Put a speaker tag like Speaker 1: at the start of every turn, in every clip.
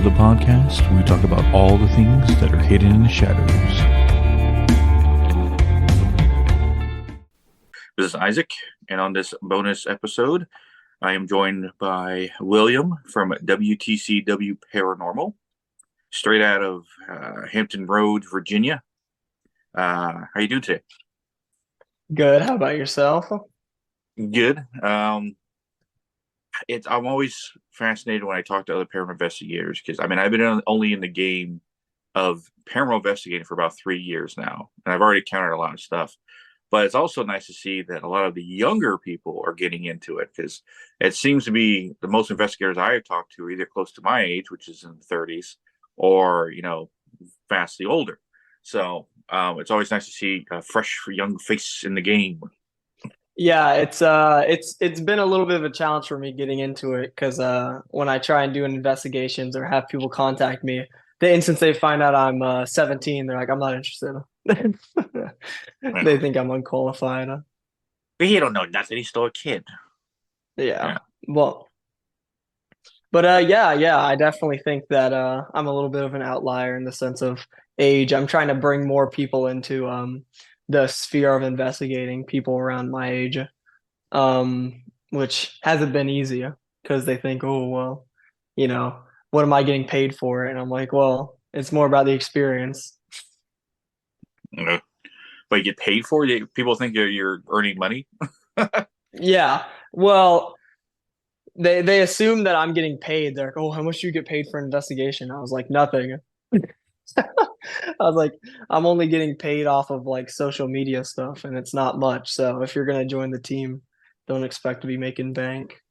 Speaker 1: the podcast where we talk about all the things that are hidden in the shadows. This is Isaac, and on this bonus episode, I am joined by William from WTCW Paranormal, straight out of Hampton Roads, Virginia. How you doing today?
Speaker 2: Good. How about yourself?
Speaker 1: Good. I'm always fascinated when I talk to other paranormal investigators because I've been only in the game of paranormal investigating for about 3 years now, and I've already encountered a lot of stuff. But it's also nice to see that a lot of the younger people are getting into it because it seems to be the most investigators I have talked to are either close to my age, which is in the 30s, or vastly older. So it's always nice to see a fresh young face in the game.
Speaker 2: Yeah, it's been a little bit of a challenge for me getting into it because when I try and do investigations or have people contact me, the instant they find out I'm 17, they're like, I'm not interested. They think I'm unqualified.
Speaker 1: But he don't know nothing. He's still a kid.
Speaker 2: Yeah. Well, but yeah, I definitely think that I'm a little bit of an outlier in the sense of age. I'm trying to bring more people into the sphere of investigating, people around my age, which hasn't been easy because they think, oh, well, what am I getting paid for? And I'm like, well, it's more about the experience.
Speaker 1: But you get paid for it? People think you're earning money?
Speaker 2: Yeah. Well, they assume that I'm getting paid. They're like, oh, how much do you get paid for an investigation? I was like, nothing. I was like, I'm only getting paid off of like social media stuff, and it's not much. So if you're gonna join the team, don't expect to be making bank.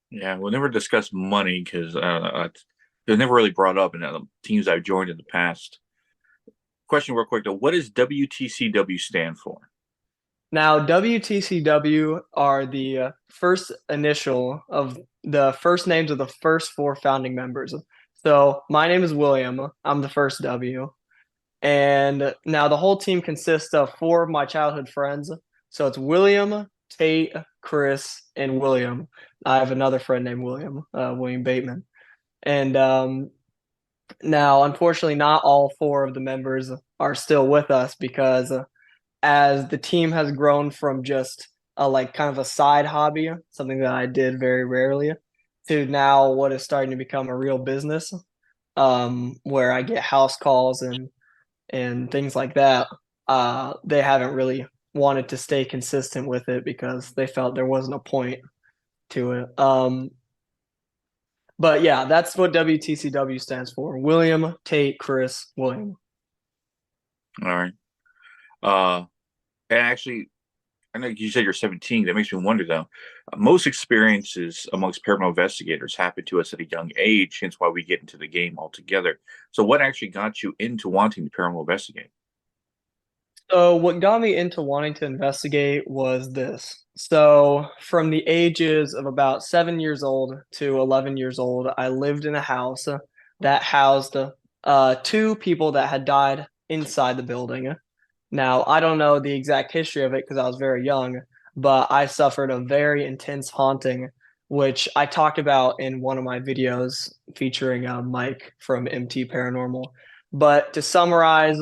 Speaker 1: Yeah, we'll never discuss money because it never really brought up in the teams I've joined in the past. Question real quick though, what does WTCW stand for?
Speaker 2: Now, WTCW are the first initial of the first names of the first four founding members. So my name is William. I'm the first W. And now the whole team consists of four of my childhood friends. So it's William, Tate, Chris, and William. I have another friend named William, William Bateman. And now, unfortunately, not all four of the members are still with us because as the team has grown from just a like kind of a side hobby, something that I did very rarely, to now what is starting to become a real business, where I get house calls and things like that. They haven't really wanted to stay consistent with it because they felt there wasn't a point to it. But yeah, that's what WTCW stands for. William, Tate, Chris, William.
Speaker 1: All right. And actually, I know you said you're 17. That makes me wonder though. Most experiences amongst paranormal investigators happen to us at a young age, hence why we get into the game altogether. So, what actually got you into wanting to paranormal investigate?
Speaker 2: So what got me into wanting to investigate was this. So from the ages of about 7 years old to 11 years old, I lived in a house that housed two people that had died inside the building. Now, I don't know the exact history of it because I was very young, but I suffered a very intense haunting, which I talked about in one of my videos featuring Mike from MT Paranormal. But to summarize,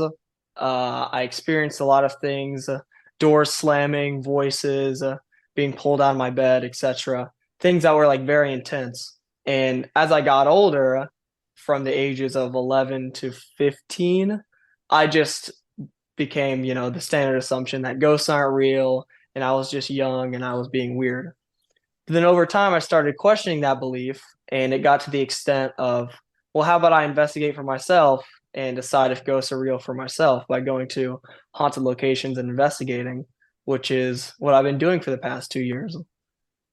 Speaker 2: I experienced a lot of things, doors slamming, voices, being pulled out of my bed, etc. Things that were like very intense. And as I got older, from the ages of 11 to 15, I just became, the standard assumption that ghosts aren't real, and I was just young and I was being weird. But then over time, I started questioning that belief, and it got to the extent of, well, how about I investigate for myself and decide if ghosts are real for myself by going to haunted locations and investigating, which is what I've been doing for the past 2 years.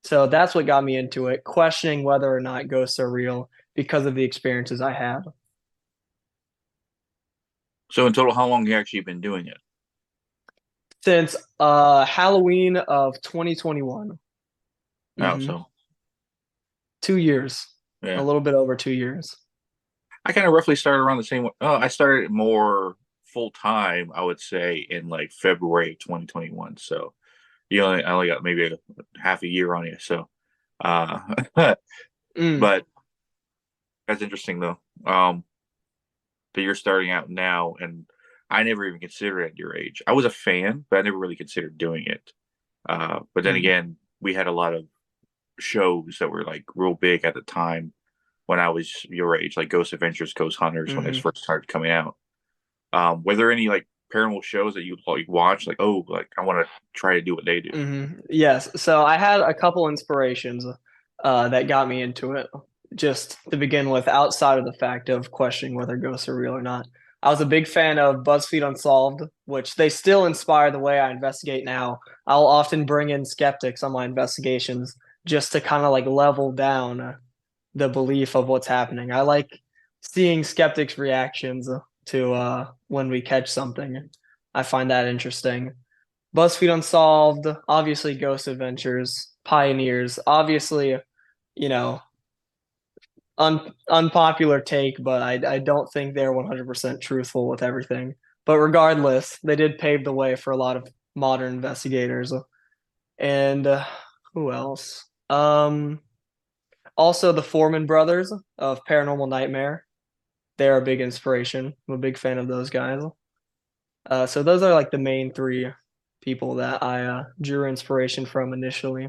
Speaker 2: So that's what got me into it, questioning whether or not ghosts are real because of the experiences I had.
Speaker 1: So, in total, how long have you actually been doing it?
Speaker 2: Since Halloween of 2021.
Speaker 1: Oh,
Speaker 2: Mm-hmm.
Speaker 1: so
Speaker 2: 2 years, a
Speaker 1: yeah.
Speaker 2: little bit over 2 years.
Speaker 1: I kind of roughly started around the same. Oh, I started more full time, I would say, in like February 2021. So I only got maybe half a year on you. So,
Speaker 2: Mm.
Speaker 1: but That's interesting though. That you're starting out now, and I never even considered it at your age. I was a fan, but I never really considered doing it. But then
Speaker 2: Mm,
Speaker 1: again, we had a lot of shows that were like real big at the time when I was your age, like Ghost Adventures, Ghost Hunters, when it
Speaker 2: hmm
Speaker 1: first started coming out. Were there any like paranormal shows that you like watch? Like, oh, like I want to try to do what they do.
Speaker 2: Yes. So I had a couple inspirations that got me into it. Just to begin with, outside of the fact of questioning whether ghosts are real or not, I was a big fan of BuzzFeed Unsolved, which they still inspire the way I investigate now. I'll often bring in skeptics on my investigations just to kind of like level down the belief of what's happening. I like seeing skeptics' reactions to when we catch something. I find that interesting. BuzzFeed Unsolved, obviously Ghost Adventures, Pioneers, obviously, you know, unpopular take, but I don't think they're 100% truthful with everything. But regardless, they did pave the way for a lot of modern investigators. And who else? Also the Foreman brothers of Paranormal Nightmare. They're a big inspiration. I'm a big fan of those guys. So those are like the main three people that I drew inspiration from initially.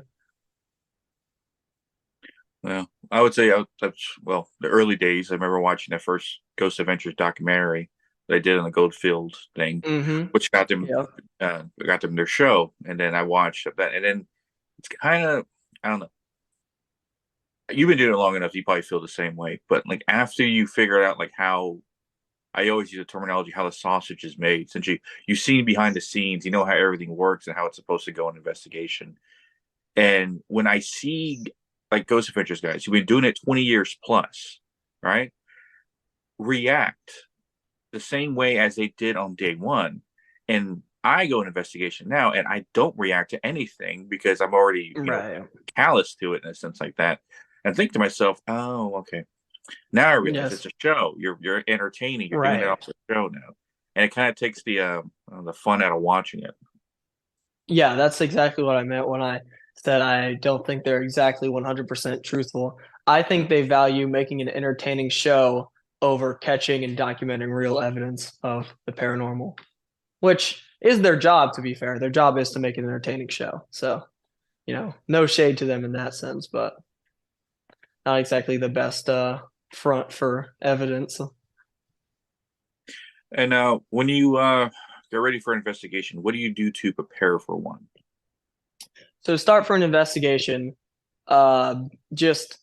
Speaker 1: Well, I would say that's well the early days. I remember watching the first Ghost Adventures documentary they did on the Goldfield thing,
Speaker 2: Mm-hmm.
Speaker 1: which
Speaker 2: Yep.
Speaker 1: got them their show, and then I watched that, and then it's kind of I don't know. You've been doing it long enough, you probably feel the same way. But like after you figure out like how I always use the terminology how the sausage is made, since you've seen behind the scenes, you know how everything works and how it's supposed to go in investigation. And when I see like Ghost Adventures guys who've been doing it 20 years plus, right, react the same way as they did on day one, and I go in investigation now and I don't react to anything because I'm already,
Speaker 2: Right.
Speaker 1: callous to it in a sense like that, and think to myself, oh, okay, now I realize it's
Speaker 2: Yes.
Speaker 1: a show. You're entertaining. You're doing it
Speaker 2: Right.
Speaker 1: off the show now, and it kind of takes the fun out of watching it.
Speaker 2: Yeah, that's exactly what I meant when I said I don't think they're exactly 100% truthful. I think they value making an entertaining show over catching and documenting real evidence of the paranormal, which is their job, to be fair. Their job is to make an entertaining show. So, no shade to them in that sense, but not exactly the best front for evidence.
Speaker 1: And when you get ready for an investigation, what do you do to prepare for one?
Speaker 2: So, to start for an investigation, uh, just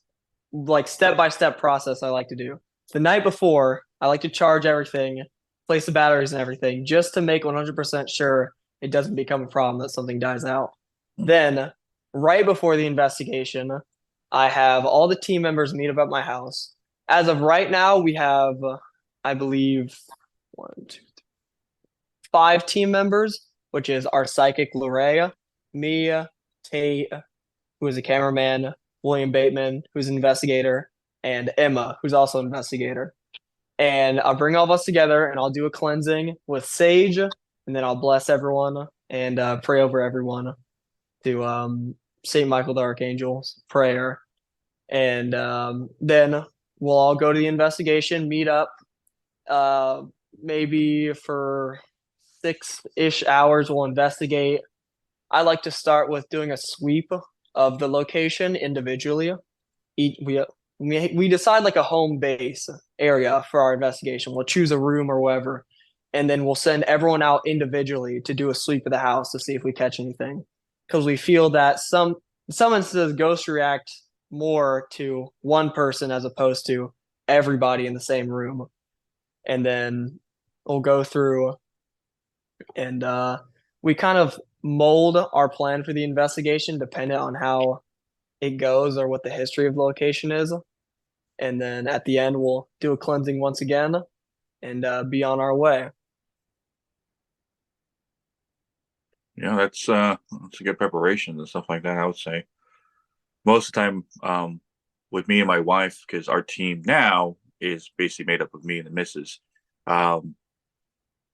Speaker 2: like step by step process I like to do. The night before, I like to charge everything, place the batteries and everything, just to make 100% sure it doesn't become a problem that something dies out. Then, right before the investigation, I have all the team members meet up at my house. As of right now, we have, I believe, one, two, five team members, which is our psychic Larea, me, Tate, who is a cameraman, William Bateman, who's an investigator, and Emma, who's also an investigator. And I'll bring all of us together and I'll do a cleansing with sage, and then I'll bless everyone and pray over everyone to St. Michael the Archangel's prayer. And then we'll all go to the investigation, meet up uh, maybe for 6-ish hours. We'll investigate. I like to start with doing a sweep of the location individually. Each, we decide like a home base area for our investigation. We'll choose a room or whatever, and then we'll send everyone out individually to do a sweep of the house to see if we catch anything. Because we feel that some instances ghosts react more to one person as opposed to everybody in the same room. And then we'll go through and we kind of mold our plan for the investigation dependent on how it goes or what the history of the location is. And then at the end, we'll do a cleansing once again and be on our way.
Speaker 1: Yeah, that's a good preparation and stuff like that. I would say most of the time, with me and my wife, because our team now is basically made up of me and the missus. Um,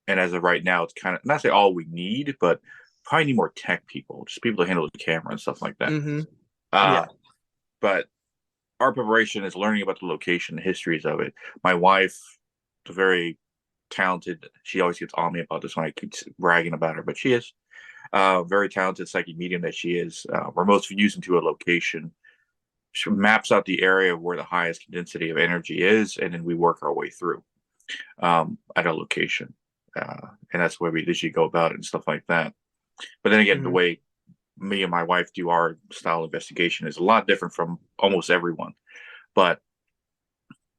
Speaker 1: and as of right now, it's kind of not say all we need, but probably need more tech people, just people to handle the camera and stuff like that.
Speaker 2: Mm-hmm.
Speaker 1: Uh,
Speaker 2: Yeah.
Speaker 1: but our preparation is learning about the location, the histories of it. My wife, is very talented. She always gets on me about this when I keep bragging about her, but she is very talented psychic medium that she is. Remotes fused into a location. She maps out the area where the highest density of energy is, and then we work our way through at a location. And that's where we usually go about it and stuff like that. But then again, the
Speaker 2: Mhm.
Speaker 1: way me and my wife do our style investigation is a lot different from almost everyone. But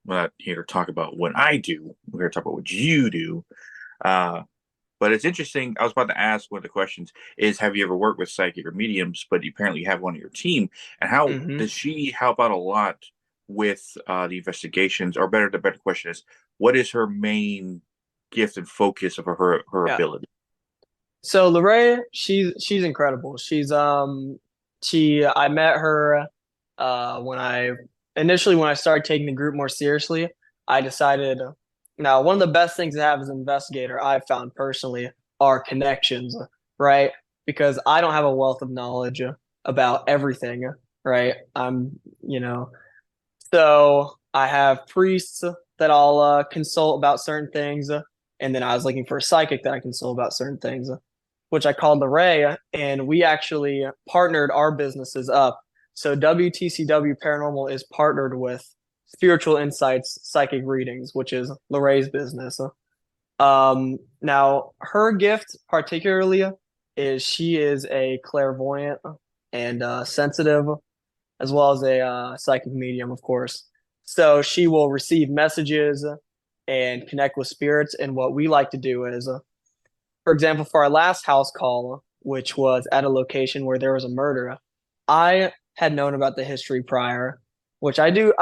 Speaker 1: we're not here to talk about what I do. We're here to talk about what you do. Uh, but it's interesting. I was about to ask one of the questions is, have you ever worked with psychic or mediums? But you apparently have one on your team. And how
Speaker 2: Mhm.
Speaker 1: does she help out a lot with the investigations? Or better, the better question is, what is her main gift and focus of her
Speaker 2: Yeah.
Speaker 1: ability?
Speaker 2: So Lorraine, she's incredible. She I met her when I started taking the group more seriously. I decided now one of the best things to have as an investigator I've found personally are connections, right? Because I don't have a wealth of knowledge about everything, right? You know, so I have priests that I'll consult about certain things, and then I was looking for a psychic that I consult about certain things, which I called Lorray, and we actually partnered our businesses up. So WTCW Paranormal is partnered with Spiritual Insights Psychic Readings, which is Lorray's business. Now her gift particularly is she is a clairvoyant and sensitive as well as a psychic medium, of course. So she will receive messages and connect with spirits. And what we like to do is, for example, for our last house call, which was at a location where there was a murder, I had known about the history prior, which I do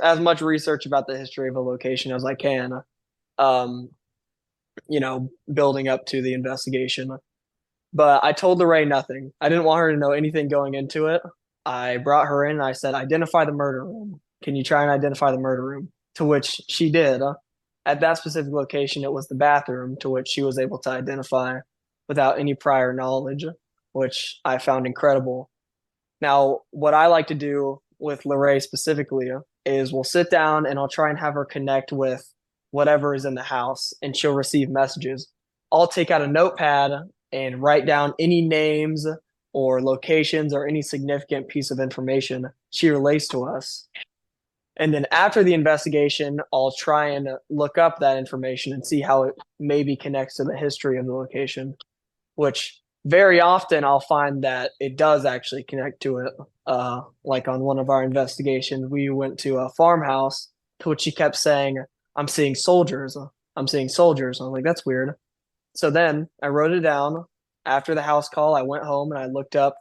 Speaker 2: as much research about the history of a location as I can. Um, building up to the investigation. But I told Lorraine nothing. I didn't want her to know anything going into it. I brought her in and I said, identify the murder room. Can you try and identify the murder room? To which she did. At that specific location, it was the bathroom, to which she was able to identify without any prior knowledge, which I found incredible. Now, what I like to do with Lorraine specifically is we'll sit down and I'll try and have her connect with whatever is in the house and she'll receive messages. I'll take out a notepad and write down any names or locations or any significant piece of information she relates to us. And then after the investigation, I'll try and look up that information and see how it maybe connects to the history of the location, which very often I'll find that it does actually connect to it. Like on one of our investigations, we went to a farmhouse to which she kept saying, I'm seeing soldiers. I'm seeing soldiers. I was like, that's weird. So then I wrote it down. After the house call, I went home and I looked up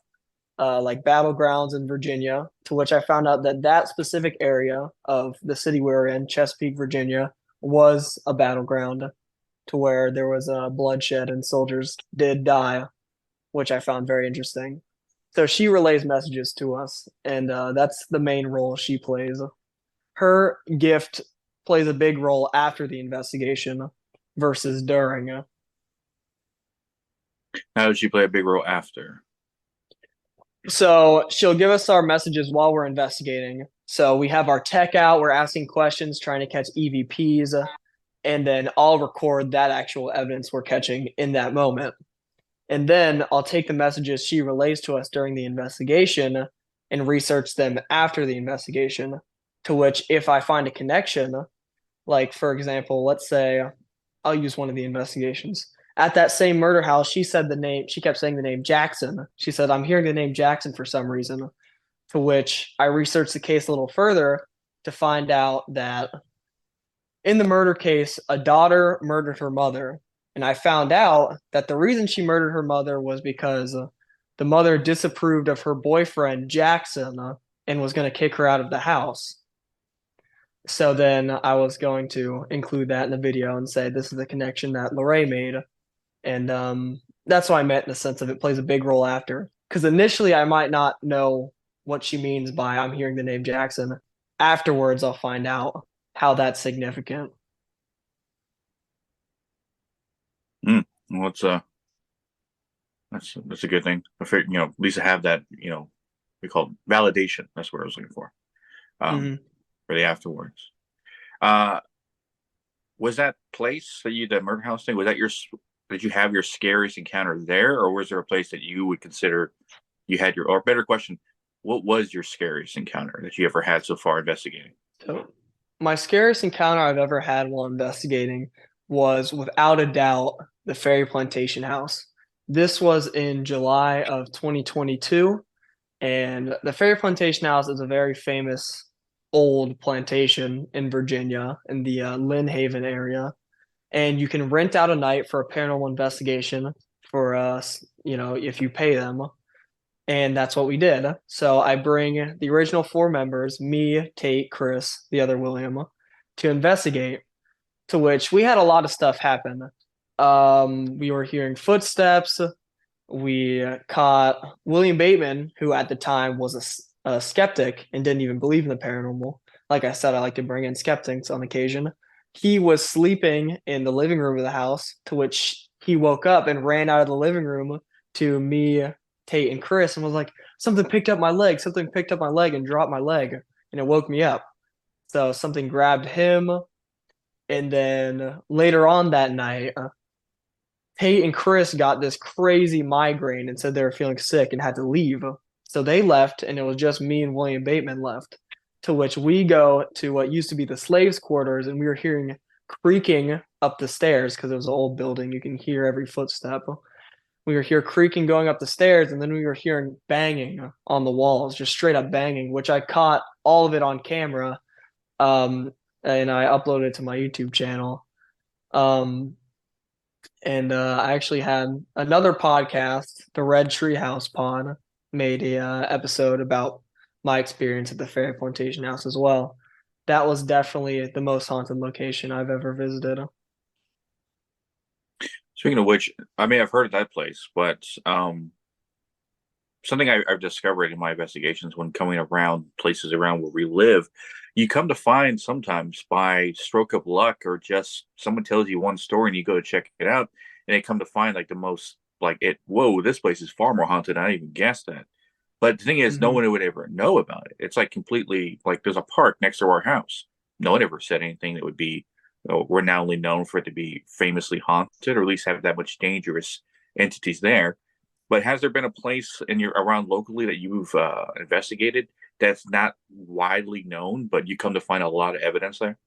Speaker 2: like battlegrounds in Virginia, to which I found out that that specific area of the city we were in, Chesapeake, Virginia, was a battleground to where there was bloodshed and soldiers did die, which I found very interesting. So she relays messages to us, and that's the main role she plays. Her gift plays a big role after the investigation versus during.
Speaker 1: How does she play a big role after?
Speaker 2: So she'll give us our messages while we're investigating. So we have our tech out, we're asking questions, trying to catch EVPs, and then I'll record that actual evidence we're catching in that moment. And then I'll take the messages she relays to us during the investigation and research them after the investigation. To which, if I find a connection, like for example, let's say I'll use one of the investigations. At that same murder house, she said the name, she kept saying the name Jackson. She said, I'm hearing the name Jackson for some reason. To which I researched the case a little further to find out that in the murder case, a daughter murdered her mother. And I found out that the reason she murdered her mother was because the mother disapproved of her boyfriend, Jackson, and was going to kick her out of the house. So then I was going to include that in the video and say this is the connection that Lorraine made. And that's what I meant in the sense of it plays a big role after. Because initially I might not know what she means by I'm hearing the name Jackson. Afterwards, I'll find out how that's significant.
Speaker 1: Well, that's a good thing. I figure, at least I have that, we call it validation. That's what I was looking for. um,
Speaker 2: Hmm.
Speaker 1: really afterwards. Uh, was that place that the murder house thing, was that did you have your scariest encounter there, or was there a place that you would consider you had or better question, what was your scariest encounter that you ever had so far investigating?
Speaker 2: So, my scariest encounter I've ever had while investigating was without a doubt the Ferry Plantation house. This was in July of 2022, and the Ferry Plantation house is a very famous old plantation in Virginia in the Lynn Haven area. And you can rent out a night for a paranormal investigation for if you pay them. And that's what we did. So I bring the original four members, me, Tate, Chris, the other William, to investigate. To which we had a lot of stuff happen. We were hearing footsteps. We caught William Bateman, who at the time was a skeptic and didn't even believe in the paranormal. Like I said, I like to bring in skeptics on occasion. He was sleeping in the living room of the house, to which he woke up and ran out of the living room to me, Tate, and Chris, and was like, "Something picked up my leg. Something picked up my leg and dropped my leg," and it woke me up. So something grabbed him, and then later on that night, Tate and Chris got this crazy migraine and said they were feeling sick and had to leave. So they left, and it was just me and William Bateman left. To which we go to what used to be the slaves' quarters, and we were hearing creaking up the stairs because it was an old building. You can hear every footstep. We were here creaking going up the stairs, and then we were hearing banging on the walls, just straight up banging, which I caught all of it on camera, um, and I uploaded it to my YouTube channel. Um, and I actually had another podcast, the Red Treehouse Pod, made a episode about my experience at the Ferry Plantation House as well. That was definitely the most haunted location I've ever visited.
Speaker 1: Speaking of which, I may have heard of that place, but something I've discovered in my investigations when coming around places around where we live, you come to find sometimes by stroke of luck or just someone tells you one story and you go to check it out, and they come to find like the most like it. Whoa, this place is far more haunted than I even guessed that. But the thing is, no
Speaker 2: Hmm.
Speaker 1: one would ever know about it. It's like completely like there's a park next to our house. No one ever said anything that would be. We're now only known for it to be famously haunted, or at least have that much dangerous entities there. But has there been a place in your around locally that you've investigated that's not widely known, but you come to find a lot of evidence there?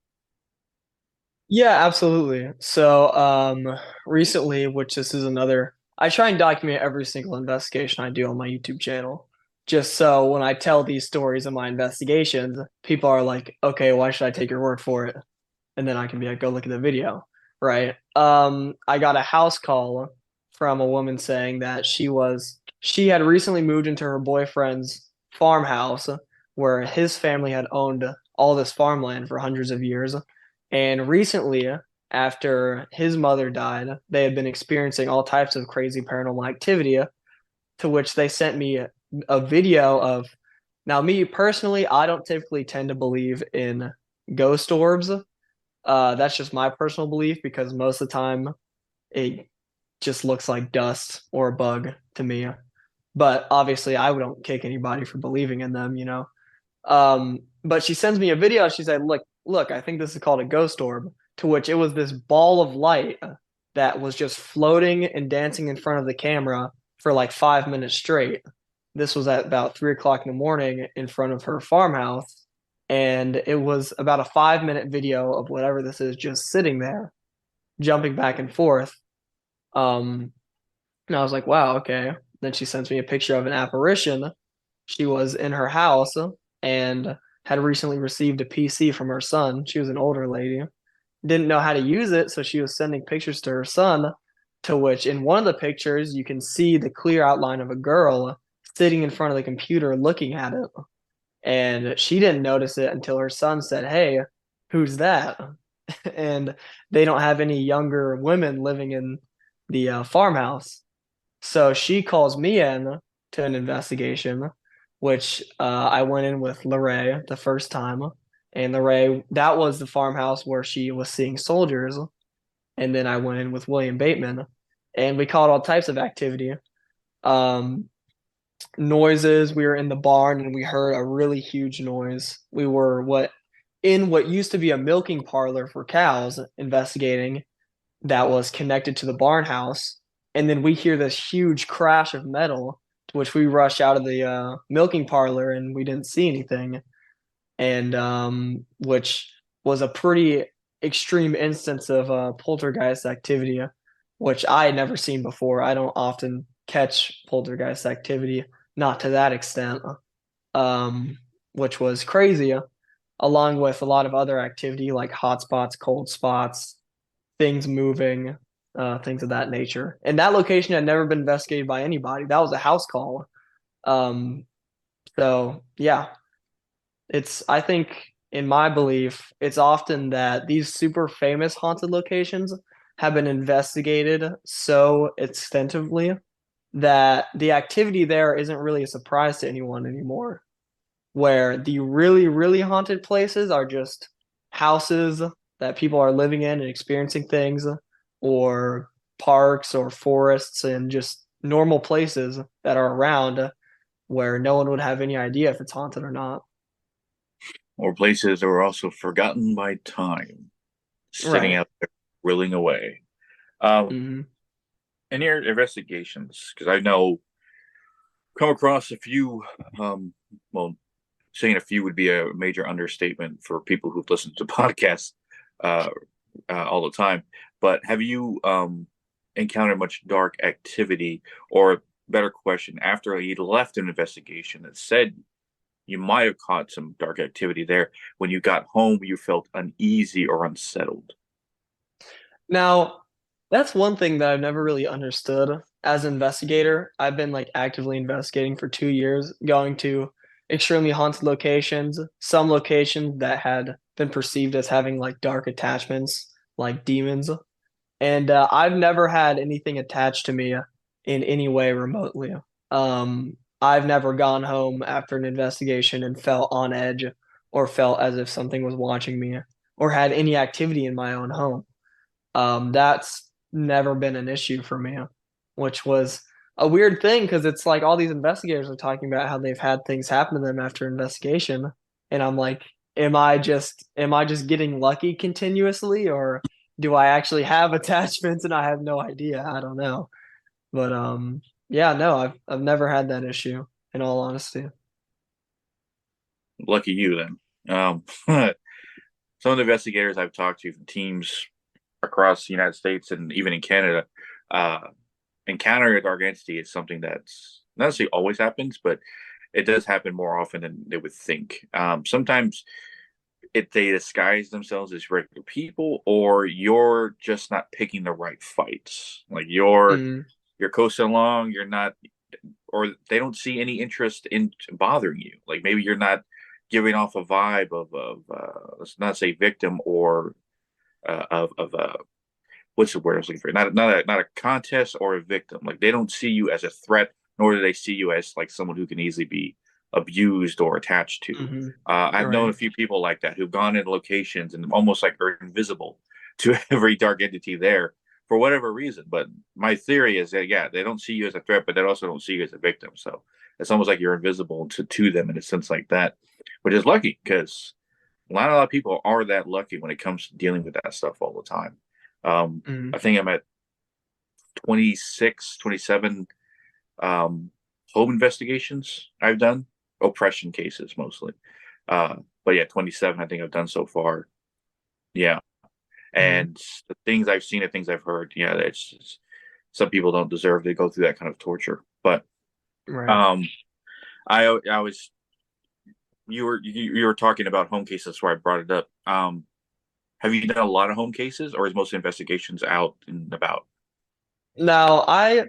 Speaker 2: Yeah, absolutely. So, recently, which this is another, I try and document every single investigation I do on my YouTube channel, just so when I tell these stories in my investigations, people are like, okay, why should I take your word for it? And then I can be like, go look at the video, right? I got a house call from a woman saying that she had recently moved into her boyfriend's farmhouse where his family had owned all this farmland for hundreds of years. And recently, after his mother died, they had been experiencing all types of crazy paranormal activity, to which they sent me a video of. Now, me personally, I don't typically tend to believe in ghost orbs. That's just my personal belief because most of the time it just looks like dust or a bug to me. But obviously, I don't kick anybody for believing in them. But she sends me a video. She said, look, I think this is called a ghost orb." To which it was this ball of light that was just floating and dancing in front of the camera for like 5 minutes straight. This was at about 3 o'clock in the morning in front of her farmhouse. And it was about a 5 minute video of whatever this is just sitting there, jumping back and forth. Um, and I was like, wow, okay. Then she sends me a picture of an apparition. She was in her house and had recently received a PC from her son. She was an older lady, didn't know how to use it, so she was sending pictures to her son. To which, in one of the pictures, you can see the clear outline of a girl sitting in front of the computer looking at it. And she didn't notice it until her son said, "Hey, who's that?" And they don't have any younger women living in the farmhouse. So she calls me in to an investigation, which I went in with Lorray the first time. And Lorray, that was the farmhouse where she was seeing soldiers. And then I went in with William Bateman, and we caught all types of activity. Um, noises. We were in the barn and we heard a really huge noise. We were what used to be a milking parlor for cows investigating that was connected to the barn house. And then we hear this huge crash of metal, to which we rush out of the milking parlor and we didn't see anything. And which was a pretty extreme instance of poltergeist activity, which I had never seen before. I don't often catch poltergeist activity, not to that extent, um, which was crazy, along with a lot of other activity like hot spots, cold spots, things moving, things of that nature. And that location had never been investigated by anybody. That was a house call. Um, so yeah, I think in my belief, it's often that these super famous haunted locations have been investigated so extensively that the activity there isn't really a surprise to anyone anymore. Where the really, really haunted places are just houses that people are living in and experiencing things, or parks or forests and just normal places that are around where no one would have any idea if it's haunted or not.
Speaker 1: Or places that were also forgotten by time, sitting
Speaker 2: Right.
Speaker 1: out there, willing away. Um,
Speaker 2: Hmm.
Speaker 1: in your investigations, because I know come across a few, well, saying a few would be a major understatement for people who've listened to podcasts uh, all the time. But have you encountered much dark activity, or better question, after you left an investigation that said you might have caught some dark activity there, when you got home, you felt uneasy or unsettled?
Speaker 2: Now, that's one thing that I've never really understood as an investigator. I've been like actively investigating for 2 years, going to extremely haunted locations, some locations that had been perceived as having like dark attachments, like demons. And I've never had anything attached to me in any way remotely. I've never gone home after an investigation and felt on edge or felt as if something was watching me or had any activity in my own home. That's never been an issue for me, which was a weird thing because it's like all these investigators are talking about how they've had things happen to them after investigation, and I'm like, am I just getting lucky continuously, or do I actually have attachments and I have no idea? I don't know, but yeah, no, I've never had that issue in all honesty.
Speaker 1: Lucky you then. Some of the investigators I've talked to from teams across the United States and even in Canada, uh, encountering a dark entity is something that's not necessarily always happens, but it does happen more often than they would think. Sometimes they disguise themselves as regular people, or you're just not picking the right fights. Like
Speaker 2: Mm,
Speaker 1: you're coasting along, you're not, or they don't see any interest in bothering you. Like maybe you're not giving off a vibe of let's not say victim, or of what's the word I was looking for? Not a contest or a victim. Like they don't see you as a threat, nor do they see you as like someone who can easily be abused or attached to.
Speaker 2: hmm.
Speaker 1: I've known
Speaker 2: Right.
Speaker 1: a few people like that who've gone in locations and almost like are invisible to every dark entity there for whatever reason. But my theory is that yeah, they don't see you as a threat, but they also don't see you as a victim. So it's almost like you're invisible to them in a sense like that, which is lucky because not a lot of people are that lucky when it comes to dealing with that stuff all the time.
Speaker 2: Mm.
Speaker 1: I think I'm at 26, 27 um, home investigations I've done, oppression cases mostly. But yeah, 27 I think I've done so far. Yeah.
Speaker 2: Mm.
Speaker 1: And the things I've seen and things I've heard, yeah, it's some people don't deserve to go through that kind of torture. But
Speaker 2: Right.
Speaker 1: um, I was you were talking about home cases where I brought it up. Have you done a lot of home cases, or is most investigations out and about?
Speaker 2: Now, I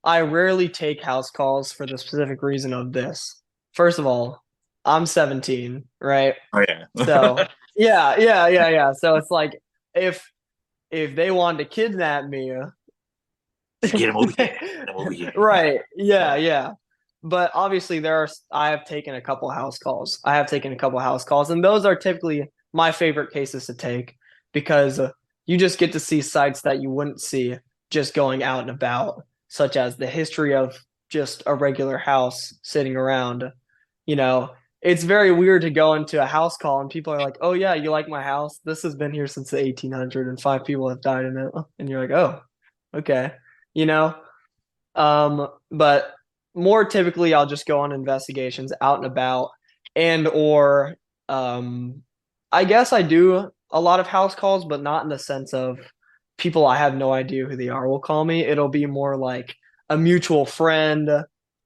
Speaker 2: rarely take house calls for the specific reason of this. First of all, I'm 17, right?
Speaker 1: Oh yeah,
Speaker 2: So yeah, yeah, yeah, yeah. So it's like if if they wanted to kidnap me,
Speaker 1: just get him over here. Get him over here.
Speaker 2: right? Yeah, yeah. But obviously, I have taken a couple house calls. I have taken a couple house calls, and those are typically my favorite cases to take because you just get to see sites that you wouldn't see just going out and about, such as the history of just a regular house sitting around. You know, it's very weird to go into a house call and people are like, "Oh yeah, you like my house? This has been here since the 1800s and five people have died in it." And you're like, "Oh, okay." You know, but more typically I'll just go on investigations out and about and or um I guess I do a lot of house calls, but not in the sense of people I have no idea who they are will call me. It'll be more like a mutual friend,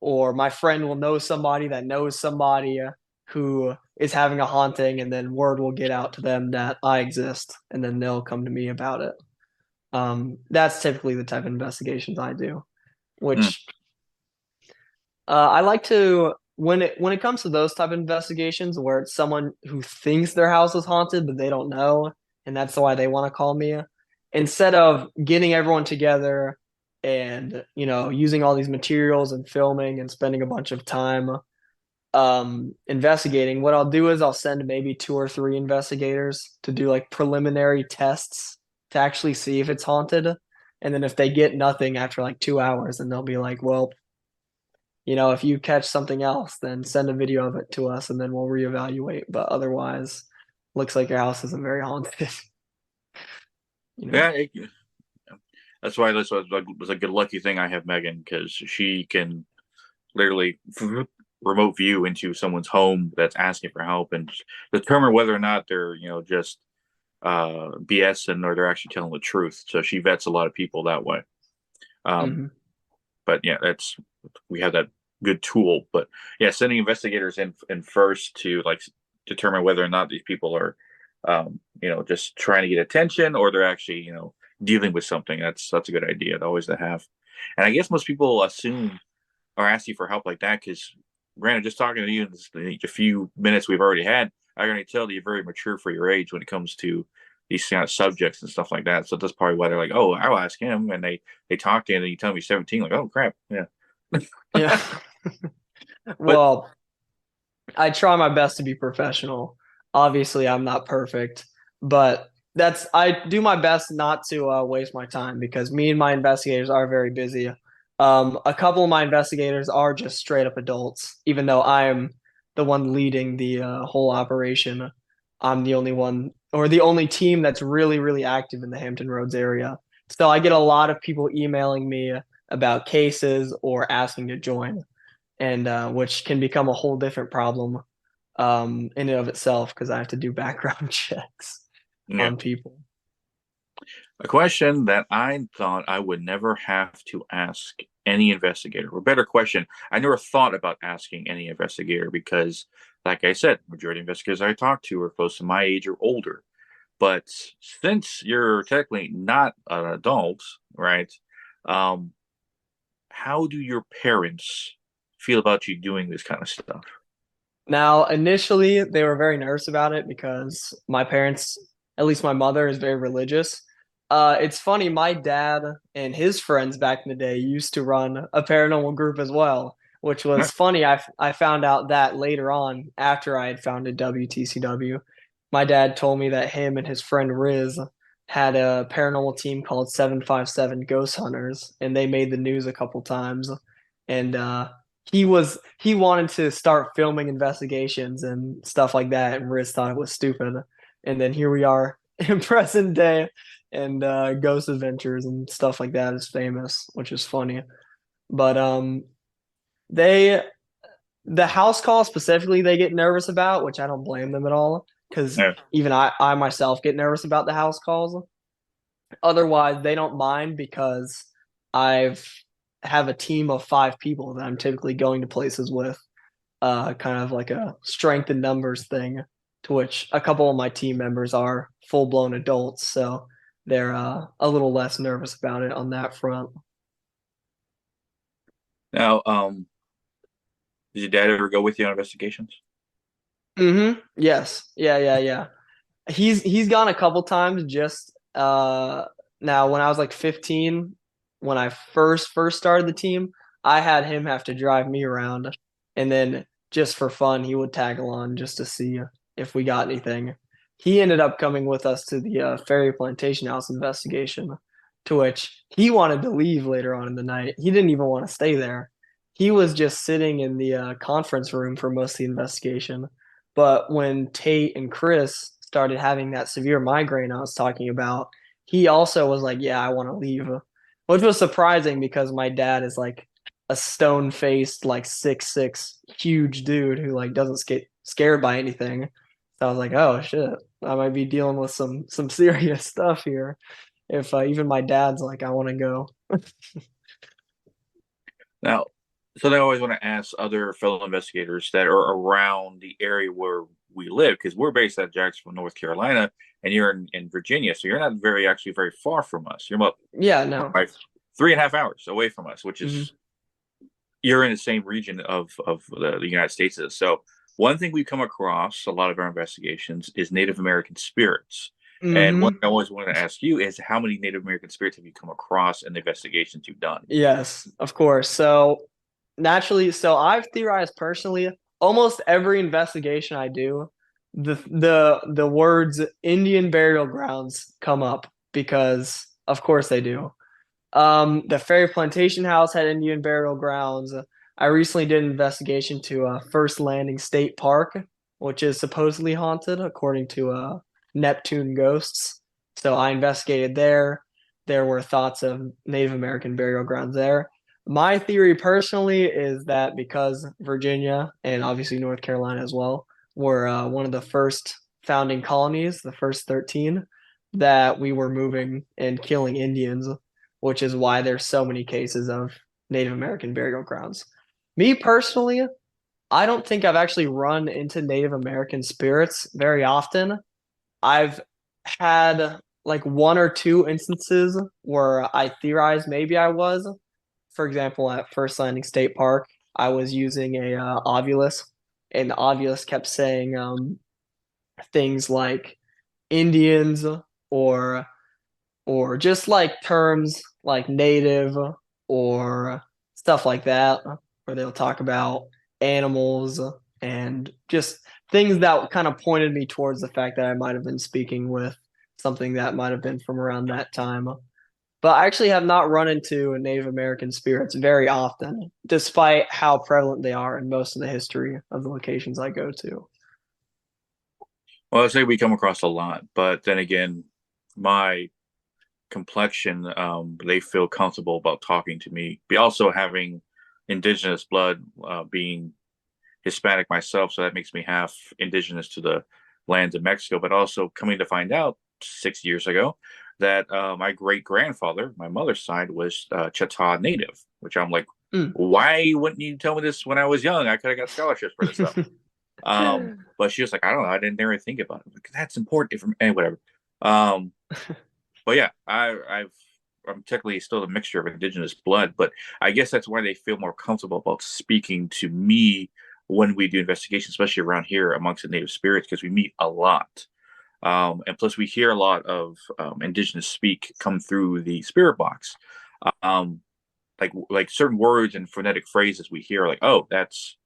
Speaker 2: or my friend will know somebody that knows somebody who is having a haunting, and then word will get out to them that I exist, and then they'll come to me about it. That's typically the type of investigations I do,
Speaker 1: Mm.
Speaker 2: which I like to when it comes to those type of investigations where it's someone who thinks their house is haunted but they don't know, and that's why they want to call me. Instead of getting everyone together and using all these materials and filming and spending a bunch of time investigating, what I'll do is I'll send maybe two or three investigators to do like preliminary tests to actually see if it's haunted. And then if they get nothing after like 2 hours, then they'll be like, well, if you catch something else, then send a video of it to us and then we'll reevaluate. But otherwise, looks like your house isn't very haunted. you know.
Speaker 1: Yeah, that's why this was a good lucky thing I have Megan, because she can literally remote view into someone's home that's asking for help and determine whether or not they're just BSing or they're actually telling the truth. So she vets a lot of people that way. Um,
Speaker 2: hmm
Speaker 1: but yeah, we have that good tool. But yeah, sending investigators in first to like determine whether or not these people are just trying to get attention or they're actually dealing with something. That's a good idea always to have. And I guess most people assume or ask you for help like that because, granted, just talking to you in the few minutes we've already had, I can already tell that you're very mature for your age when it comes to these kind of subjects and stuff like that. So that's probably why they're like, "Oh, I'll ask him," and they talk to you and you tell me 17, like, "Oh crap, yeah."
Speaker 2: Yeah.
Speaker 1: But
Speaker 2: Well, I try my best to be professional. Obviously, I'm not perfect, but I do my best not to waste my time because me and my investigators are very busy. A couple of my investigators are just straight up adults, even though I am the one leading the whole operation. I'm the only one or the only team that's really, really active in the Hampton Roads area. So I get a lot of people emailing me about cases or asking to join, and which can become a whole different problem in and of itself because I have to do background checks
Speaker 1: yeah,
Speaker 2: on people.
Speaker 1: a question that I thought I would never have to ask any investigator, or better question, I never thought about asking any investigator because, like I said, majority of investigators I talk to are close to my age or older. But since you're technically not an adult, right? Um, how do your parents feel about you doing this kind of stuff?
Speaker 2: Now, initially, they were very nervous about it because my parents, at least my mother, is very religious. It's funny, my dad and his friends back in the day used to run a paranormal group as well, which
Speaker 1: Yeah.
Speaker 2: was funny. I found out that later on after I had founded WTCW. My dad told me that him and his friend Riz had a paranormal team called 757 Ghost Hunters, and they made the news a couple times. And he wanted to start filming investigations and stuff like that, and Riz thought it was stupid. And then here we are in present day, and Ghost Adventures and stuff like that is famous, which is funny. But they the house call specifically they get nervous about, which I don't blame them at all, because
Speaker 1: Yeah.
Speaker 2: even I myself get nervous about the house calls. Otherwise, they don't mind because I've have a team of five people that I'm typically going to places with, kind of like a strength in numbers thing, to which a couple of my team members are full blown adults, so they're a little less nervous about it on that front.
Speaker 1: Now, did your dad ever go with you on investigations?
Speaker 2: Yes. Yeah. He's gone a couple times just now when I was like 15, when I first started the team, I had him have to drive me around, and then just for fun he would tag along just to see if we got anything. He ended up coming with us to the Ferry Plantation house investigation, to which he wanted to leave later on in the night. He didn't even want to stay there. he was just sitting in the conference room for most of the investigation. But when Tate and Chris started having that severe migraine I was talking about, he also was like, "Yeah, I want to leave," which was surprising because my dad is like a stone faced, like 6'6" huge dude who like doesn't get scared by anything. So I was like, "Oh shit, I might be dealing with some serious stuff here." If even my dad's like, "I want to go."
Speaker 1: Now, so I always want to ask other fellow investigators that are around the area where we live, because we're based out of Jacksonville, North Carolina, and you're in Virginia, so you're not actually very far from us. You're about
Speaker 2: Yeah, no.
Speaker 1: like 3.5 hours away from us, which
Speaker 2: Hmm.
Speaker 1: is you're in the same region of the United States is. So one thing we come across a lot of our investigations is Native American spirits. And one
Speaker 2: Hmm.
Speaker 1: thing I always wanted to ask you is how many Native American spirits have you come across in the investigations you've done?
Speaker 2: Yes, of course. So naturally, so I've theorized personally, almost every investigation I do, the words Indian burial grounds come up because of course they do. The Ferry Plantation House had Indian burial grounds. I recently did an investigation to First Landing State Park, which is supposedly haunted according to Neptune ghosts. So I investigated there. There were thoughts of Native American burial grounds there. My theory personally is that because Virginia and obviously North Carolina as well were one of the first founding colonies, the first 13, that we were moving and killing Indians, which is why there's so many cases of Native American burial grounds. Me personally, I don't think I've actually run into Native American spirits very often. I've had like one or two instances where I theorized maybe I was. For example, at First Landing State Park, I was using a Ovilus, and the Ovilus kept saying things like Indians or or just like terms like native or stuff like that, where they'll talk about animals and just things that kind of pointed me towards the fact that I might have been speaking with something that might have been from around that time. But I actually have not run into Native American spirits very often, despite how prevalent they are in most of the history of the locations I go to.
Speaker 1: Well, I say we come across a lot, but then again, my complexion, they feel comfortable about talking to me. But also having indigenous blood, being Hispanic myself, so that makes me half indigenous to the lands of Mexico. But also coming to find out 6 years ago that my great grandfather, my mother's side, was Chata Native, which I'm like,
Speaker 2: Mm.
Speaker 1: why wouldn't you tell me this when I was young? I could have got scholarships for this stuff. But she was like, I don't know, I didn't ever think about it. Like, that's important for me. And whatever. Um, but yeah, I'm technically still a mixture of indigenous blood, but I guess that's why they feel more comfortable about speaking to me when we do investigations, especially around here amongst the native spirits, because we meet a lot. And plus, we hear a lot of indigenous speak come through the spirit box. Um, like certain words and phonetic phrases we hear, like, oh, that's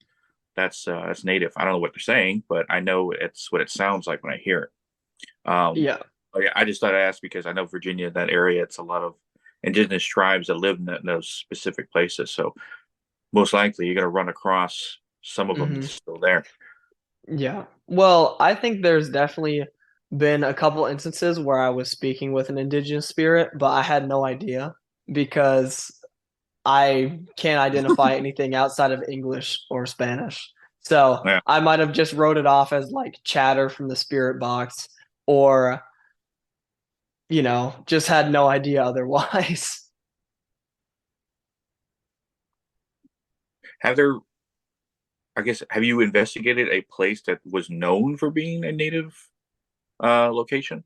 Speaker 1: native. I don't know what they're saying, but I know it's what it sounds like when I hear it.
Speaker 2: Yeah.
Speaker 1: But yeah, I just thought I'd ask because I know Virginia, that area, it's a lot of indigenous tribes that live in those specific places. So most likely you're going to run across some of them
Speaker 2: Hmm.
Speaker 1: still there.
Speaker 2: Yeah. Well, I think there's definitely been a couple instances where I was speaking with an indigenous spirit, but I had no idea because I can't identify anything outside of English or Spanish. So
Speaker 1: Yeah.
Speaker 2: I might have just wrote it off as like chatter from the spirit box or, just had no idea otherwise.
Speaker 1: Have there, I guess, have you investigated a place that was known for being a native location?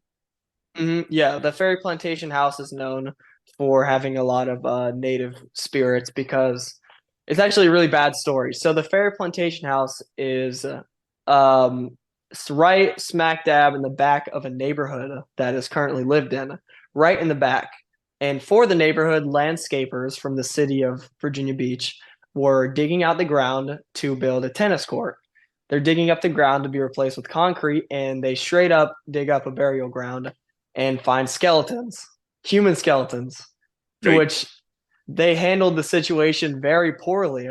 Speaker 2: Yeah, the Ferry Plantation House is known for having a lot of native spirits because it's actually a really bad story. So the Ferry Plantation House is right smack dab in the back of a neighborhood that is currently lived in, right in the back. And for the neighborhood, landscapers from the city of Virginia Beach were digging out the ground to build a tennis court. They're digging up the ground to be replaced with concrete, and they straight up dig up a burial ground and find skeletons, human skeletons, to
Speaker 1: Right.
Speaker 2: which they handled the situation very poorly.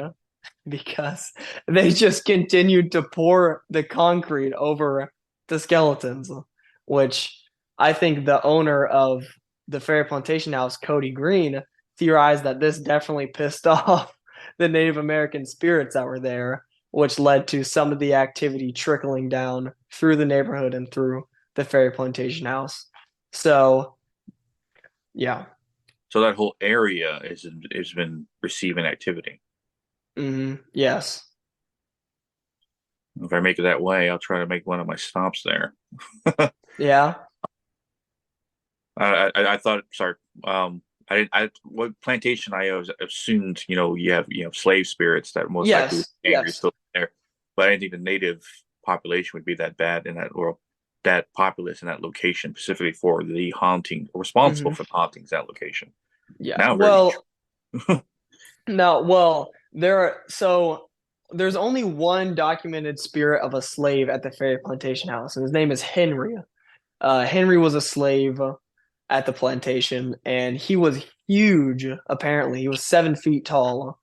Speaker 2: because they just continued to pour the concrete over the skeletons, which I think the owner of the Ferry Plantation House, Cody Green, theorized that this definitely pissed off the Native American spirits that were there, which led to some of the activity trickling down through the neighborhood and through the Ferry Plantation House. So, yeah.
Speaker 1: So that whole area has been receiving activity.
Speaker 2: Yes.
Speaker 1: If I make it that way, I'll try to make one of my stops there.
Speaker 2: Yeah.
Speaker 1: I thought, sorry, I didn't. What plantation I assumed, you have slave spirits that most likely would
Speaker 2: Yes.
Speaker 1: be angry
Speaker 2: Yes.
Speaker 1: still there, but I didn't think the native population would be that bad in that, or that populous in that location, specifically for the haunting, responsible
Speaker 2: hmm
Speaker 1: for the hauntings that location.
Speaker 2: Yeah.
Speaker 1: Now, very
Speaker 2: Well, no, well, there's only one documented spirit of a slave at the Ferry Plantation House, and his name is Henry. Henry was a slave at the plantation, and he was huge. Apparently, he was 7 feet tall.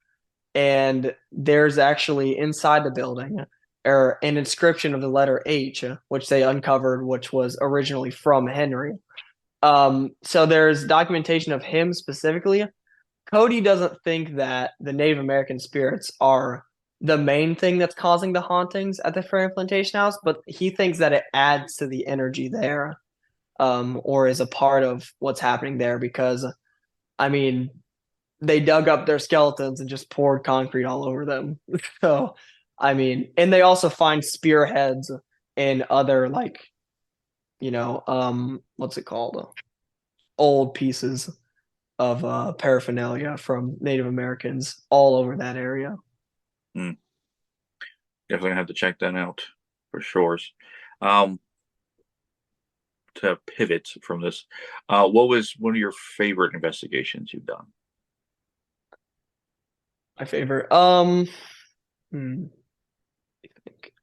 Speaker 2: And there's actually inside the building an inscription of the letter H, which they uncovered, which was originally from Henry. So there's documentation of him specifically. Cody doesn't think that the Native American spirits are the main thing that's causing the hauntings at the Ferry Plantation House, but he thinks that it adds to the energy there, or is a part of what's happening there because, I mean, they dug up their skeletons and just poured concrete all over them. So, I mean, and they also find spearheads and other like, what's it called? Old pieces of paraphernalia from Native Americans all over that area.
Speaker 1: Hmm, definitely have to check that out for sure. Um, to pivot from this, what was one of your favorite investigations you've done?
Speaker 2: My favorite. Hmm,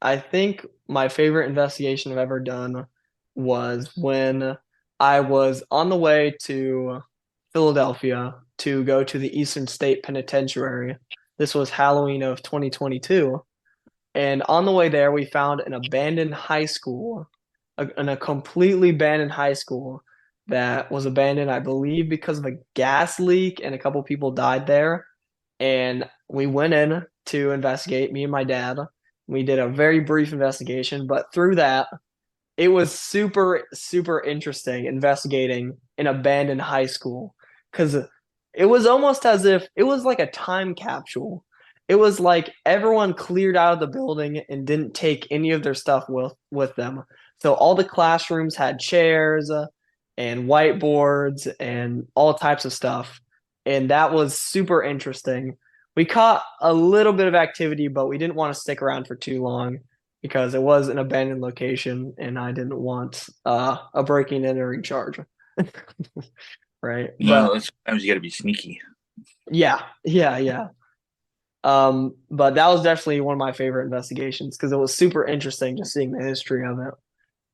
Speaker 2: I think my favorite investigation I've ever done was when I was on the way to Philadelphia to go to the Eastern State Penitentiary. This was Halloween of 2022. And on the way there, we found an abandoned high school, a completely abandoned high school that was abandoned, I believe, because of a gas leak, and a couple people died there. And we went in to investigate, me and my dad. We did a very brief investigation, but through that, it was super, super interesting investigating an abandoned high school because it was almost as if it was like a time capsule. It was like everyone cleared out of the building and didn't take any of their stuff with them. So all the classrooms had chairs and whiteboards and all types of stuff. And that was super interesting. We caught a little bit of activity, but we didn't want to stick around for too long because it was an abandoned location and I didn't want a breaking and entering charge. Right.
Speaker 1: No,
Speaker 2: But
Speaker 1: sometimes you got to be sneaky.
Speaker 2: yeah, yeah, yeah. But that was definitely one of my favorite investigations because it was super interesting just seeing the history of it.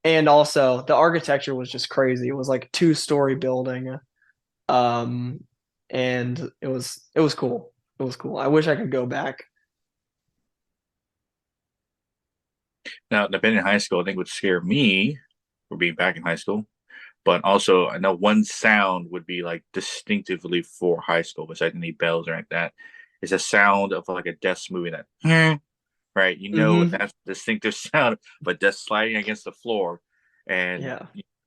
Speaker 2: And also the architecture was just crazy. It was like a two-story building. Um, and it was cool. It was cool. I wish I could go back.
Speaker 1: Now, depending on high school, I think would scare me for being back in high school. But also, I know one sound would be like distinctively for high school, besides any bells or like that, is a sound of like a desk moving that, right?
Speaker 2: Mm-hmm.
Speaker 1: That's distinctive sound, but desk sliding against the floor, and
Speaker 2: Yeah.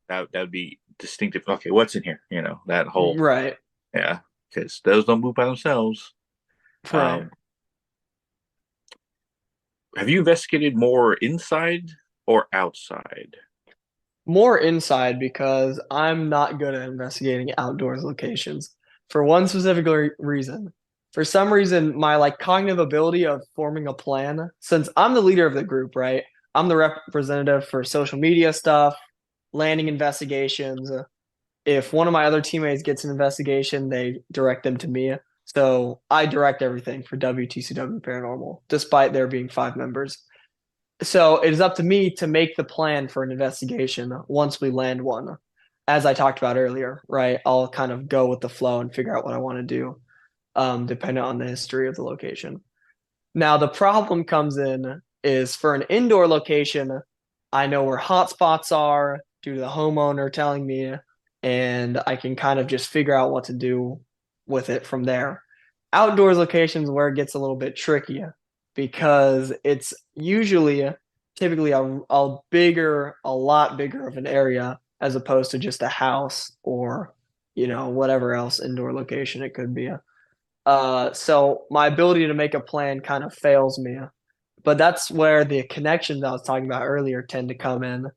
Speaker 1: that would be distinctive. Okay, what's in here? That whole,
Speaker 2: Right.
Speaker 1: yeah, because those don't move by themselves.
Speaker 2: Right.
Speaker 1: Um, have you investigated more inside or outside?
Speaker 2: More inside because I'm not good at investigating outdoors locations for one specific reason. For some reason, my like cognitive ability of forming a plan, since I'm the leader of the group, right? I'm the representative for social media stuff, landing investigations. If one of my other teammates gets an investigation, they direct them to me. So I direct everything for WTCW Paranormal, despite there being 5 members. So it is up to me to make the plan for an investigation once we land one. As I talked about earlier, right? I'll kind of go with the flow and figure out what I want to do, depending on the history of the location. Now the problem comes in is for an indoor location, I know where hotspots are due to the homeowner telling me, and I can kind of just figure out what to do with it from there. Outdoors locations where it gets a little bit tricky because it's usually typically a lot bigger of an area as opposed to just a house or, whatever else indoor location it could be. So my ability to make a plan kind of fails me. But that's where the connections I was talking about earlier tend to come in.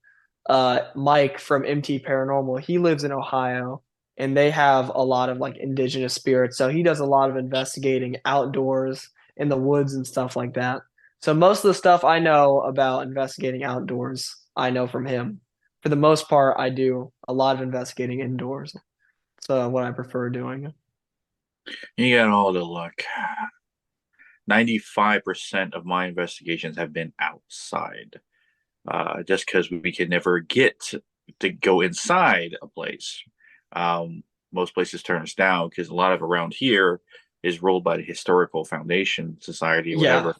Speaker 2: Mike from MT Paranormal, he lives in Ohio and they have a lot of like indigenous spirits. So he does a lot of investigating outdoors in the woods and stuff like that. So most of the stuff I know about investigating outdoors, I know from him. For the most part, I do a lot of investigating indoors. So what I prefer doing.
Speaker 1: You got all the luck. 95% of my investigations have been outside, just because we can never get to go inside a place. Most places turn us down because a lot of around here is ruled by the Historical Foundation Society or
Speaker 2: Yeah.
Speaker 1: whatever,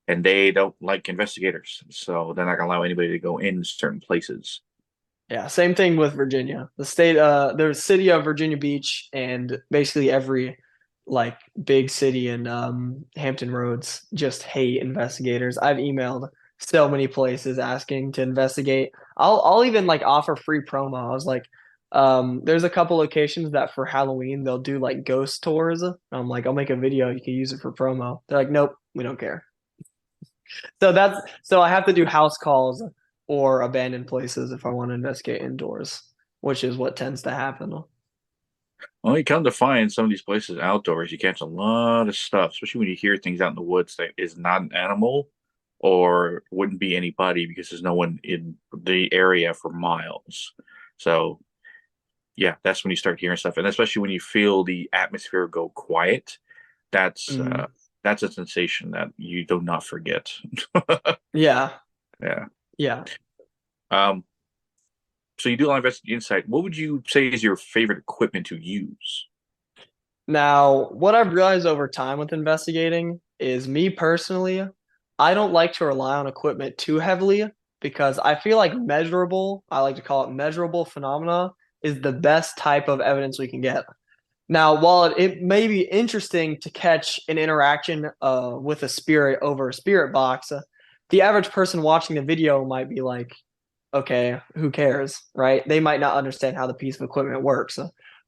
Speaker 1: and they don't like investigators, so they're not gonna allow anybody to go in certain places.
Speaker 2: Yeah, same thing with Virginia. The city of Virginia Beach and basically every like big city in Hampton Roads just hate investigators. I've emailed so many places asking to investigate. I'll even like offer free promo. I was like, there's a couple locations that for Halloween they'll do like ghost tours. I'm like, I'll make a video, you can use it for promo. They're like, nope, we don't care. So I have to do house calls or abandoned places if I want to investigate indoors, which is what tends to happen.
Speaker 1: Well, you come to find some of these places outdoors, you catch a lot of stuff, especially when you hear things out in the woods that is not an animal or wouldn't be anybody because there's no one in the area for miles. So, yeah, that's when you start hearing stuff, and especially when you feel the atmosphere go quiet, that's uh,
Speaker 2: Mm,
Speaker 1: that's a sensation that you do not forget.
Speaker 2: yeah,
Speaker 1: Yeah.
Speaker 2: yeah.
Speaker 1: Um, so you do a lot of investigation insight. What would you say is your favorite equipment to use?
Speaker 2: Now, what I've realized over time with investigating is me personally, I don't like to rely on equipment too heavily because I feel like I like to call it measurable phenomena, is the best type of evidence we can get. Now, while it may be interesting to catch an interaction with a spirit over a spirit box, the average person watching the video might be like, okay, who cares, right? They might not understand how the piece of equipment works,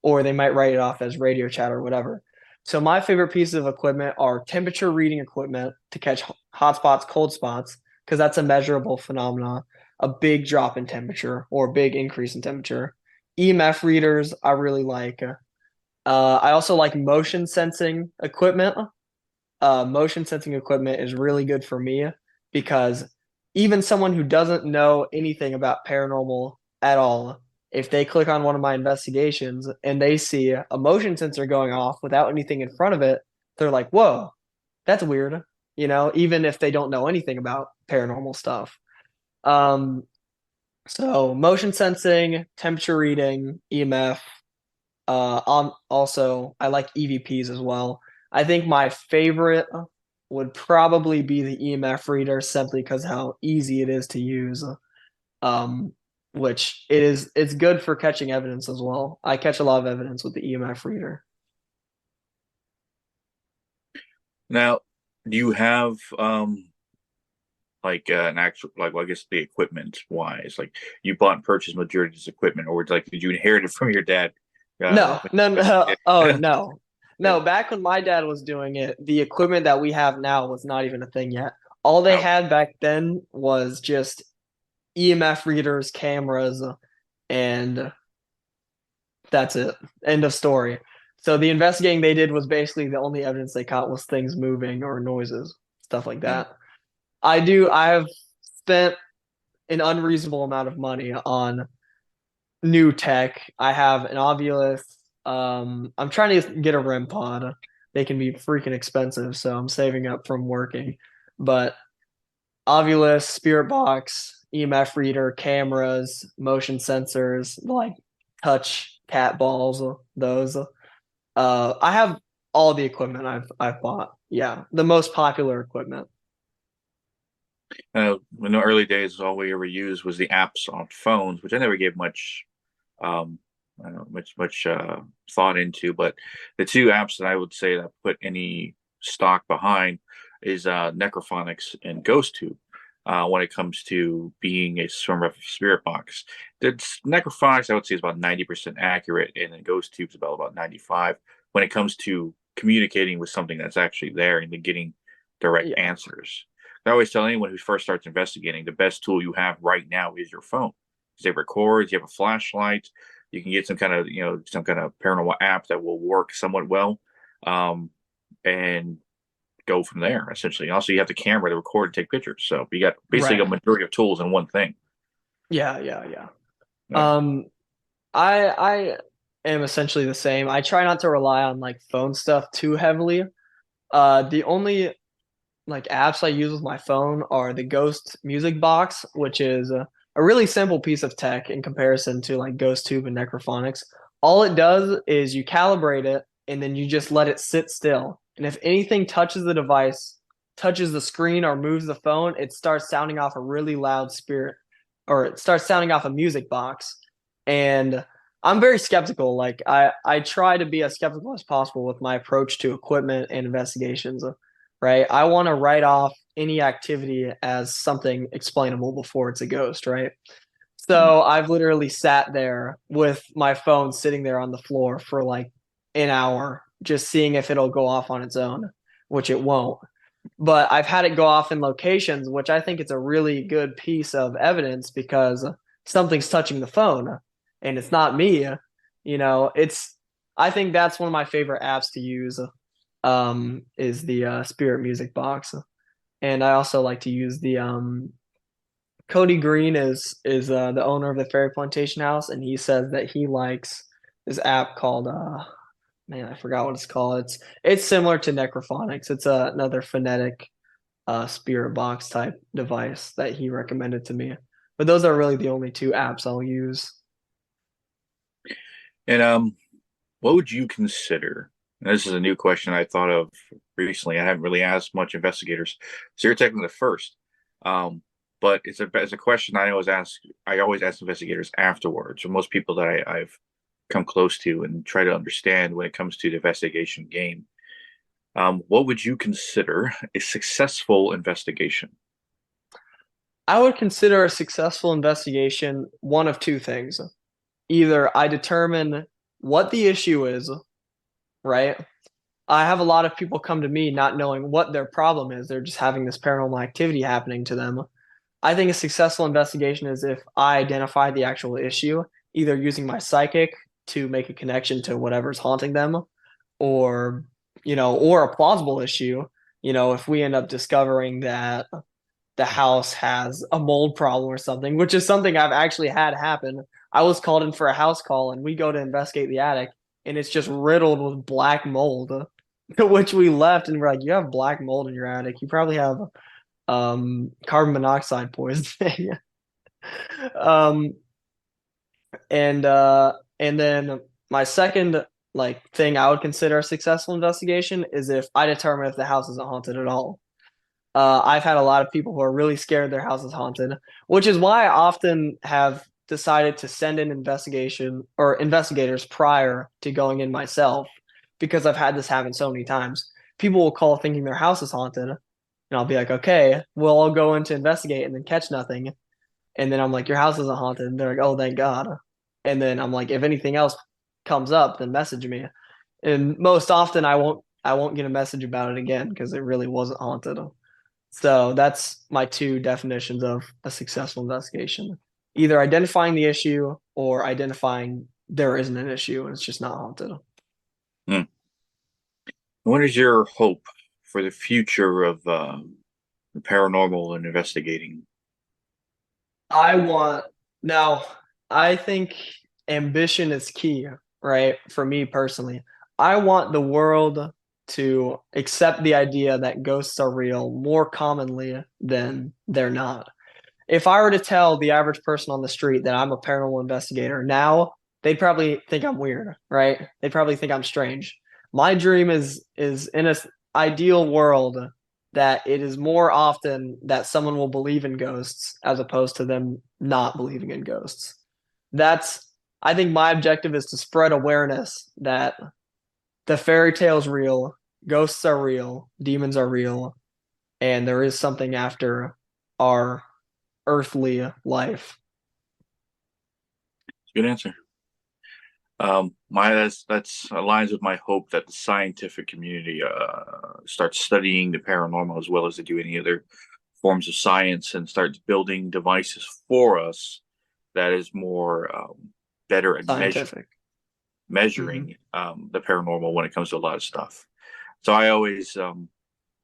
Speaker 2: or they might write it off as radio chat or whatever. So, my favorite pieces of equipment are temperature reading equipment to catch hot spots, cold spots, because that's a measurable phenomenon, a big drop in temperature or a big increase in temperature. EMF readers, I really like. I also like motion sensing equipment. Motion sensing equipment is really good for me because even someone who doesn't know anything about paranormal at all, if they click on one of my investigations and they see a motion sensor going off without anything in front of it, they're like, whoa, that's weird. Even if they don't know anything about paranormal stuff. Um, so motion sensing, temperature reading, EMF, also, I like EVPs as well. I think my favorite would probably be the EMF reader simply because how easy it is to use. Um, which it's good for catching evidence as well. I catch a lot of evidence with the EMF reader.
Speaker 1: Now, do you have like an actual like well, I guess the equipment wise, like you bought and purchased majority of this equipment, or like did you inherit it from your dad?
Speaker 2: No, no, no. Oh,
Speaker 1: Yeah.
Speaker 2: no. No, back when my dad was doing it, the equipment that we have now was not even a thing yet. All they
Speaker 1: Oh,
Speaker 2: had back then was just EMF readers, cameras, and that's it. End of story. So the investigating they did was basically the only evidence they caught was things moving or noises, stuff like
Speaker 1: mm.
Speaker 2: that. I have spent an unreasonable amount of money on new tech. I have an Ovilus. I'm trying to get a REM pod. They can be freaking expensive, so I'm saving up from working. But Ovilus, Spirit Box, EMF reader, cameras, motion sensors, like touch cat balls, those. I have all the equipment I've bought. Yeah, the most popular equipment.
Speaker 1: In the early days, all we ever used was the apps on phones, which I never gave much, um, I don't know, much thought into. But the two apps that I would say that put any stock behind is Necrophonics and GhostTube. When it comes to being a swimmer of spirit box, the Necrophonics I would say is about 90% accurate, and then GhostTube is about 95 when it comes to communicating with something that's actually there and then getting direct
Speaker 2: Yeah,
Speaker 1: answers. I always tell anyone who first starts investigating, the best tool you have right now is your phone. Because it records, you have a flashlight, you can get some kind of, some kind of paranormal app that will work somewhat well, and go from there, essentially. Also, you have the camera to record and take pictures. So you got basically a
Speaker 2: right.
Speaker 1: majority of tools in one thing.
Speaker 2: Yeah, yeah, yeah.
Speaker 1: Yeah.
Speaker 2: Um, I am essentially the same. I try not to rely on like phone stuff too heavily. The only like apps I use with my phone are the Ghost Music Box, which is a really simple piece of tech in comparison to like GhostTube and Necrophonics. All it does is you calibrate it and then you just let it sit still. And if anything touches the device, touches the screen or moves the phone, it starts sounding off a really loud spirit or it starts sounding off a music box. And I'm very skeptical. Like I try to be as skeptical as possible with my approach to equipment and investigations, right? I want to write off any activity as something explainable before it's a ghost, right?
Speaker 1: Mhm.
Speaker 2: So I've literally sat there with my phone sitting there on the floor for like an hour, just seeing if it'll go off on its own, which it won't. But I've had it go off in locations, which I think it's a really good piece of evidence because something's touching the phone and it's not me. It's I think that's one of my favorite apps to use is the Spirit Music Box. And I also like to use the Cody Green is the owner of the Ferry Plantation House, and he says that he likes this app called man, I forgot what it's called. It's similar to Necrophonics. It's another phonetic spirit box type device that he recommended to me. But those are really the only two apps I'll use.
Speaker 1: And what would you consider? And this is a new question I thought of recently. I haven't really asked much investigators, so you're technically the first. Um, but it's a question I always ask. I always ask investigators afterwards, or most people that I've come close to and try to understand when it comes to the investigation game. What would you consider a successful investigation?
Speaker 2: I would consider a successful investigation one of two things. Either I determine what the issue is, right? I have a lot of people come to me not knowing what their problem is. They're just having this paranormal activity happening to them. I think a successful investigation is if I identify the actual issue, either using my psychic to make a connection to whatever's haunting them, or or a plausible issue. If we end up discovering that the house has a mold problem or something, which is something I've actually had happen. I was called in for a house call and we go to investigate the attic and it's just riddled with black mold, which we left and we're like, you have black mold in your attic. You probably have carbon monoxide poisoning. um and then my second like thing I would consider a successful investigation is if I determine if the house isn't haunted at all. I've had a lot of people who are really scared their house is haunted, which is why I often have decided to send in investigation or investigators prior to going in myself because I've had this happen so many times. People will call thinking their house is haunted, and I'll be like, okay, well, I'll go in to investigate and then catch nothing. And then I'm like, your house isn't haunted. And they're like, oh, thank God. And then I'm like, if anything else comes up, then message me. And most often I won't get a message about it again because it really wasn't haunted. So that's my two definitions of a successful investigation. Either identifying the issue or identifying there isn't an issue and it's just not haunted.
Speaker 1: Hmm. What is your hope for the future of the paranormal and investigating?
Speaker 2: I want now, I think ambition is key, right? For me personally, I want the world to accept the idea that ghosts are real more commonly than they're not. If I were to tell the average person on the street that I'm a paranormal investigator now, they'd probably think I'm weird, right? They'd probably think I'm strange. My dream is in a ideal world that it is more often that someone will believe in ghosts as opposed to them not believing in ghosts. That's, I think my objective is to spread awareness that the fairy tale's real, ghosts are real, demons are real, and there is something after our earthly life.
Speaker 1: Good answer. My that's aligns with my hope that the scientific community starts studying the paranormal as well as they do any other forms of science and starts building devices for us that is more better at
Speaker 2: Scientific. Hmm.
Speaker 1: measuring the paranormal when it comes to a lot of stuff. So I always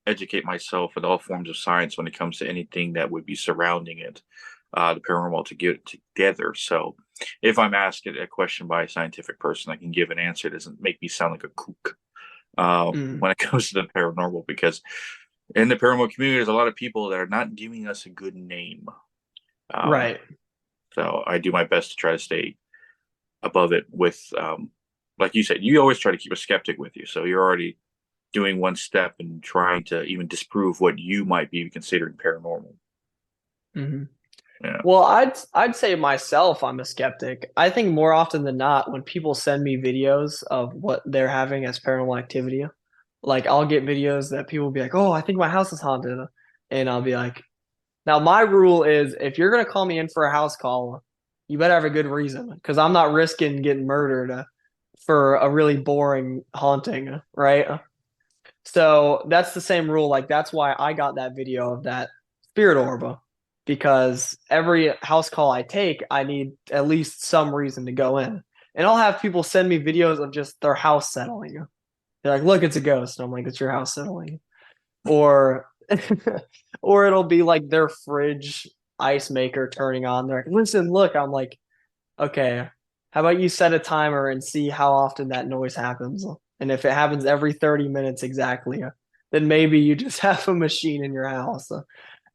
Speaker 1: educate myself with all forms of science when it comes to anything that would be surrounding it, the paranormal to get it together. So if I'm asked a question by a scientific person, I can give an answer. It doesn't make me sound like a kook
Speaker 2: Mm.
Speaker 1: when it comes to the paranormal, because in the paranormal community, there's a lot of people that are not giving us a good name. Um,
Speaker 2: Right.
Speaker 1: so I do my best to try to stay above it with, like you said, you always try to keep a skeptic with you. So you're already doing one step and trying to even disprove what you might be considering paranormal.
Speaker 2: Hmm.
Speaker 1: Yeah.
Speaker 2: Well, I'd say myself, I'm a skeptic. I think more often than not, when people send me videos of what they're having as paranormal activity, like I'll get videos that people will be like, "Oh, I think my house is haunted," and I'll be like, "Now my rule is, if you're gonna call me in for a house call, you better have a good reason, because I'm not risking getting murdered for a really boring haunting, right?" So that's the same rule. Like that's why I got that video of that spirit orb, because every house call I take, I need at least some reason to go in. And I'll have people send me videos of just their house settling. They're like, "Look, it's a ghost." And I'm like, "It's your house settling." Or or it'll be like their fridge ice maker turning on. They're like, "Listen, look." I'm like, "Okay, how about you set a timer and see how often that noise happens? And if it happens every 30 minutes exactly, then maybe you just have a machine in your house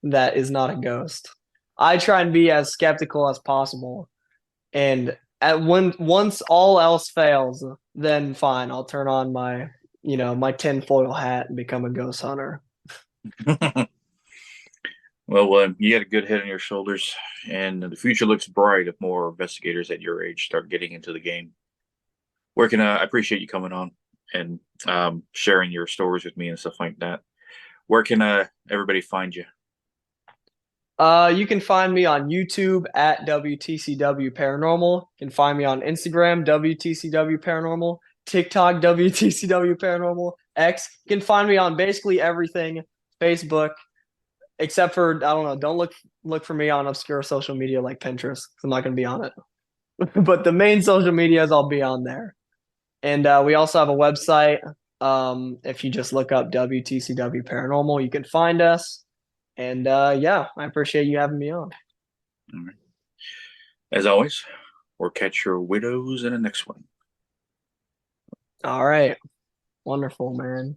Speaker 2: that is not a ghost." I try and be as skeptical as possible. And once all else fails, then fine, I'll turn on my tinfoil hat and become a ghost hunter.
Speaker 1: Well, you got a good head on your shoulders, and the future looks bright if more investigators at your age start getting into the game. Where can I appreciate you coming on and sharing your stories with me and stuff like that? Where can everybody find you?
Speaker 2: You can find me on YouTube at WTCW Paranormal. You can find me on Instagram, WTCW Paranormal, TikTok, WTCW Paranormal, X. You can find me on basically everything, Facebook, except for, I don't know, don't look for me on obscure social media like Pinterest, 'cause I'm not gonna be on it. But the main social medias I'll be on there. And we also have a website. If you just look up WTCW Paranormal, you can find us. And yeah, I appreciate you having me on.
Speaker 1: All right. As always, or catch your widows in the next one.
Speaker 2: All right. Wonderful, man.